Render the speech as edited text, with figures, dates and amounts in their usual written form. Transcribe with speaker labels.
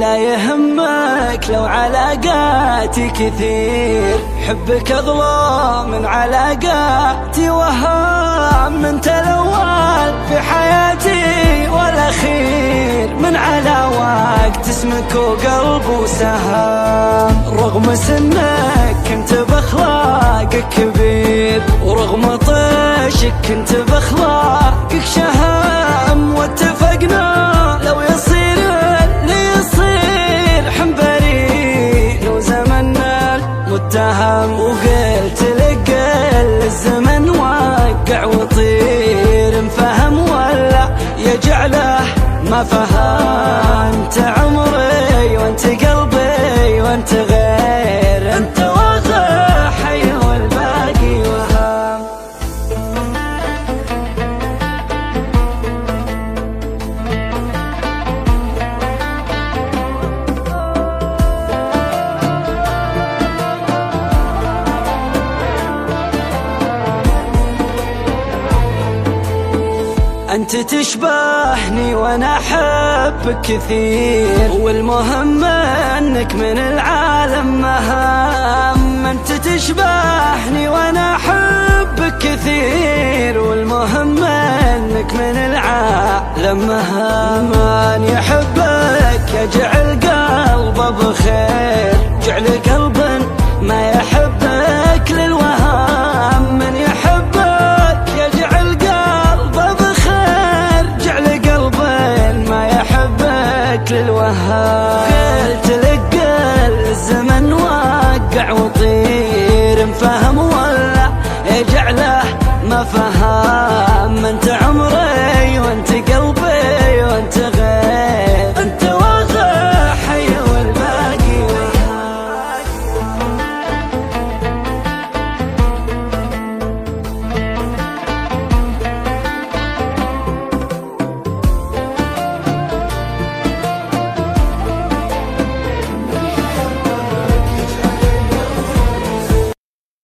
Speaker 1: لا يهمك لو علاقاتي كثير، حبك أغلى من علاقاتي وهام. انت الأول في حياتي والأخير، من على وقت اسمك وقلب وسهام. رغم سنك كنت بأخلاقك كبير، ورغم طيشك كنت بأخلاقك شهام. واتفقنا لو يصير اللي يصير حنبري لو زمننا المتهم، وقلت لك قل الزمن وقع وطير، انفهم ولا يجعله ما فهم. انت عمري وانت قلبي وانت غير، انت واقع حي والباقي وهام. انت تشبهني وانا احبك كثير، والمهم انك من العالم مهام. انت تشبهني وانا احبك كثير، والمهم انك من العالم مهام. من يحبك